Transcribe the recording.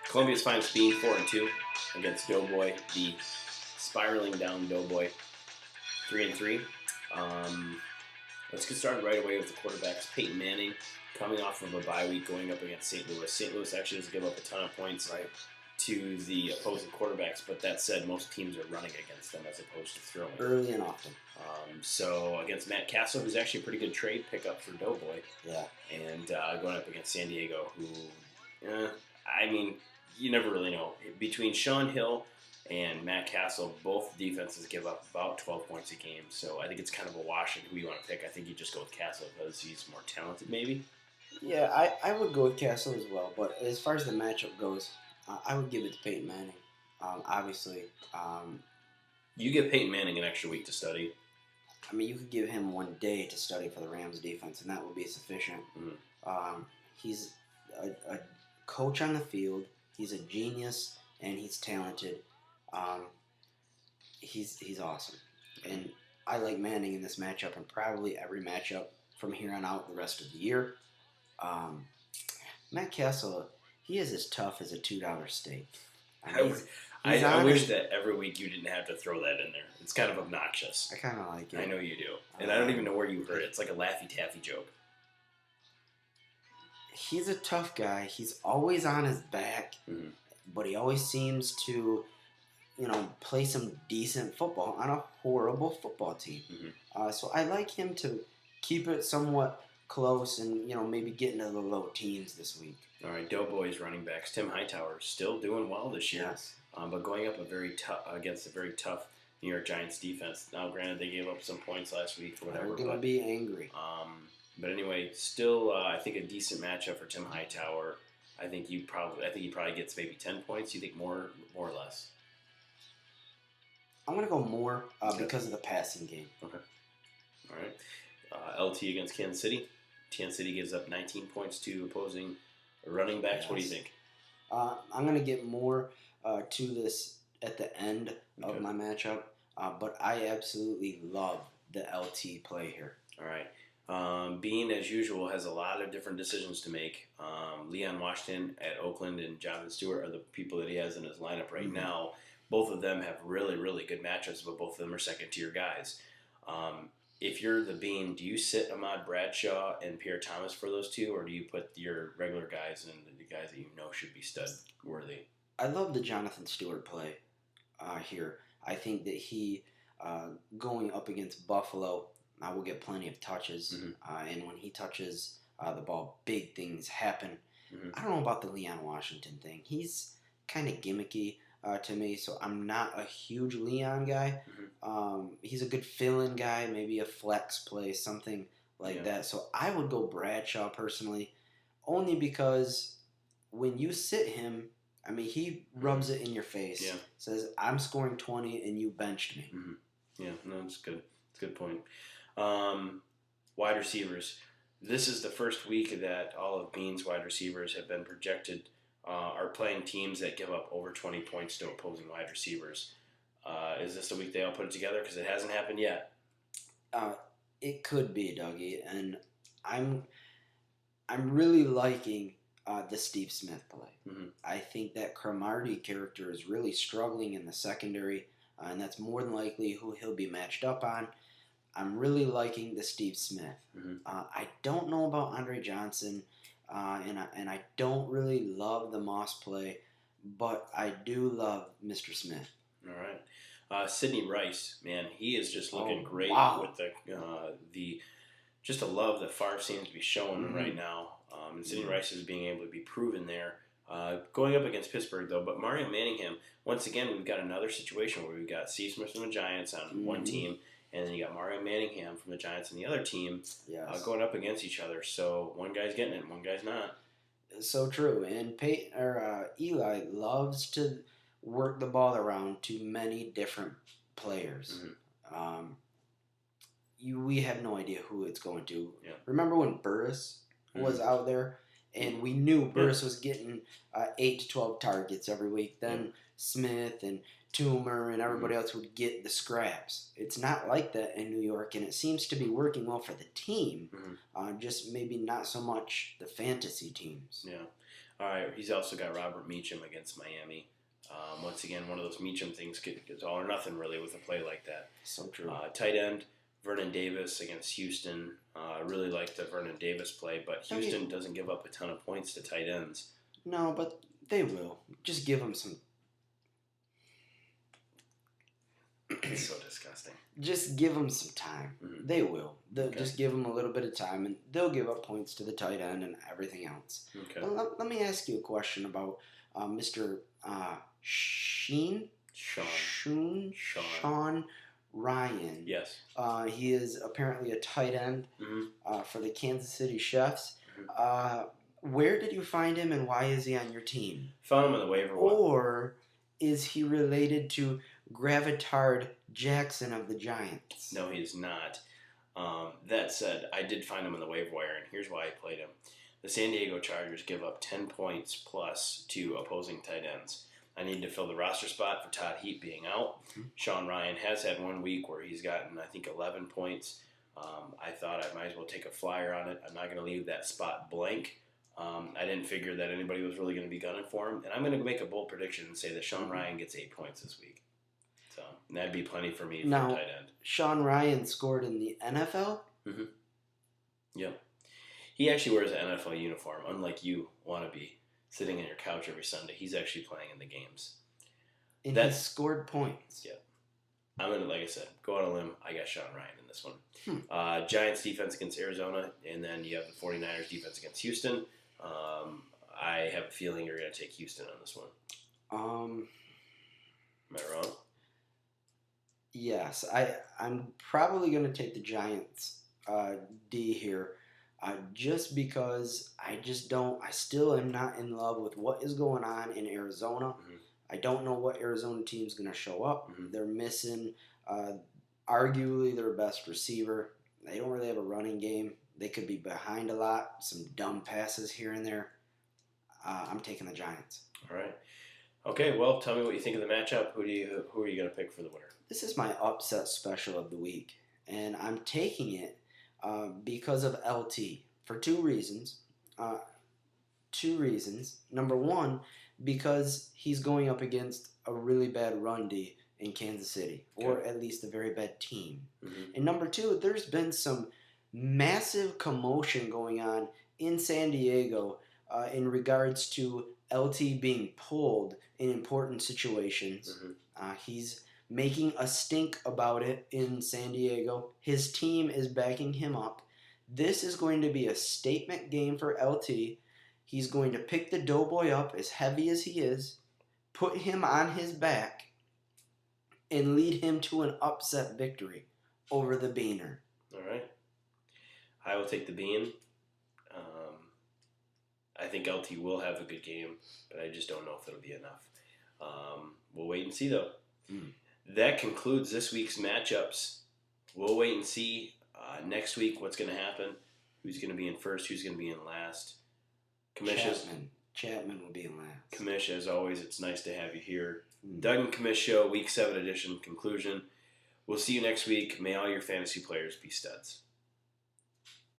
Columbia's finest being 4-2 against Doughboy, the spiraling down Doughboy, 3-3. Let's get started right away with the quarterbacks. Peyton Manning coming off of a bye week going up against St. Louis. St. Louis actually doesn't give up a ton of points to the opposing quarterbacks, but that said, most teams are running against them as opposed to throwing. Early and often. So against Matt Castle, who's actually a pretty good trade pickup for Doughboy. Yeah. And going up against San Diego, who, you never really know. Between Sean Hill and Matt Castle, both defenses give up about 12 points a game. So I think it's kind of a wash in who you want to pick. I think you just go with Castle because he's more talented, maybe. Yeah, I would go with Castle as well. But as far as the matchup goes, I would give it to Peyton Manning. Obviously. You give Peyton Manning an extra week to study. I mean, you could give him one day to study for the Rams defense, and that would be sufficient. Mm-hmm. He's a coach on the field. He's a genius, and he's talented. He's awesome. And I like Manning in this matchup and probably every matchup from here on out the rest of the year. Matt Castle, he is as tough as a $2 steak. I wish that every week you didn't have to throw that in there. It's kind of obnoxious. I kind of like it. I know you do. And I don't even know where you heard it. It's like a Laffy Taffy joke. He's a tough guy. He's always on his back, but he always seems to, play some decent football on a horrible football team. So I like him to keep it somewhat close and, maybe get into the low teens this week. All right, Doughboys running backs. Tim Hightower still doing well this year, yes. But going up against a very tough New York Giants defense. Now, granted, they gave up some points last week or whatever. They're going to be angry. But anyway, still, I think a decent matchup for Tim Hightower. I think he probably gets maybe 10 points. You think more or less? I'm going to go more because of the passing game. Okay. All right. LT against Kansas City. Kansas City gives up 19 points to opposing running backs. Yes. What do you think? I'm going to get more to this at the end of my matchup, but I absolutely love the LT play here. All right. Bean, as usual, has a lot of different decisions to make. Leon Washington at Oakland and Jonathan Stewart are the people that he has in his lineup right now. Both of them have really, really good matchups, but both of them are second-tier guys. If you're the Bean, do you sit Ahmad Bradshaw and Pierre Thomas for those two, or do you put your regular guys and the guys that you know should be stud-worthy? I love the Jonathan Stewart play here. I think that he, going up against Buffalo, will get plenty of touches. And when he touches the ball, big things happen. I don't know about the Leon Washington thing. He's kind of gimmicky to me, so I'm not a huge Leon guy. He's a good fill-in guy, maybe a flex play, something like that. So I would go Bradshaw personally, only because when you sit him, I mean, he rubs it in your face. Yeah. Says, I'm scoring 20 and you benched me. Yeah, no, that's good. That's a good point. Wide receivers. This is the first week that all of Bean's wide receivers have been projected, are playing teams that give up over 20 points to opposing wide receivers. Is this the week they all put it together? Because it hasn't happened yet. It could be, Dougie, and I'm really liking the Steve Smith play. I think that Cromartie character is really struggling in the secondary, and that's more than likely who he'll be matched up on. I'm really liking the Steve Smith. I don't know about Andre Johnson, and I don't really love the Moss play, but I do love Mr. Smith. All right. Sidney Rice, man, he is just looking great with the just a love that Favre seems to be showing right now. And Sidney Rice is being able to be proven there. Going up against Pittsburgh, though, but Mario Manningham, once again, we've got another situation where we've got Steve Smith from the Giants on one team, and then you got Mario Manningham from the Giants on the other team going up against each other. So one guy's getting it, and one guy's not. So true. And Eli loves to work the ball around to many different players. We have no idea who it's going to. Yeah. Remember when Burris was out there, and we knew Burris was getting 8 to 12 targets every week. Then Smith and Toomer and everybody else would get the scraps. It's not like that in New York, and it seems to be working well for the team, just maybe not so much the fantasy teams. Yeah. All right, he's also got Robert Meacham against Miami. Once again, one of those Meacham things it's all or nothing really with a play like that. So true. Tight end, Vernon Davis against Houston. I really like the Vernon Davis play, but Houston doesn't give up a ton of points to tight ends. No, but they will. Just give them some. It's so disgusting. Just give them some time. Mm-hmm. They will. Just give them a little bit of time, and they'll give up points to the tight end and everything else. Okay. Let me ask you a question about Mr. Sean Ryan. Yes. He is apparently a tight end for the Kansas City Chiefs. Mm-hmm. Where did you find him, and why is he on your team? Found him on the waiver wire. Or is he related to Gravitard Jackson of the Giants? No, he is not. That said, I did find him on the waiver wire, and here's why I played him. The San Diego Chargers give up 10 points plus to opposing tight ends. I need to fill the roster spot for Todd Heap being out. Mm-hmm. Sean Ryan has had 1 week where he's gotten, I think, 11 points. I thought I might as well take a flyer on it. I'm not going to leave that spot blank. I didn't figure that anybody was really going to be gunning for him. And I'm going to make a bold prediction and say that Sean Ryan gets 8 points this week. So that'd be plenty for me for a tight end. Sean Ryan scored in the NFL? Mm-hmm. Yep. He actually wears an NFL uniform, unlike you wannabe sitting on your couch every Sunday. He's actually playing in the games. And he scored points. Yeah. I'm going to, like I said, go on a limb. I got Sean Ryan in this one. Giants defense against Arizona, and then you have the 49ers defense against Houston. I have a feeling you're going to take Houston on this one. Am I wrong? Yes. I'm probably going to take the Giants D here. Just because I still am not in love with what is going on in Arizona. Mm-hmm. I don't know what Arizona team's going to show up. Mm-hmm. They're missing arguably their best receiver. They don't really have a running game. They could be behind a lot, some dumb passes here and there. I'm taking the Giants. All right. Okay, well, tell me what you think of the matchup. Who are you going to pick for the winner? This is my upset special of the week, and I'm taking it because of LT for 2 reasons. 2 reasons. Number one, because he's going up against a really bad run D in Kansas City, or at least a very bad team. Mm-hmm. And number 2, there's been some massive commotion going on in San Diego in regards to LT being pulled in important situations. Mm-hmm. He's making a stink about it in San Diego. His team is backing him up. This is going to be a statement game for LT. He's going to pick the Doughboy up as heavy as he is, put him on his back, and lead him to an upset victory over the Beaner. All right. I will take the Bean. I think LT will have a good game, but I just don't know if it'll be enough. We'll wait and see, though. That concludes this week's matchups. We'll wait and see next week what's going to happen. Who's going to be in first? Who's going to be in last? Chapman will be in last. Kamish, as always, it's nice to have you here. Doug and Kamish Show, Week 7 edition conclusion. We'll see you next week. May all your fantasy players be studs.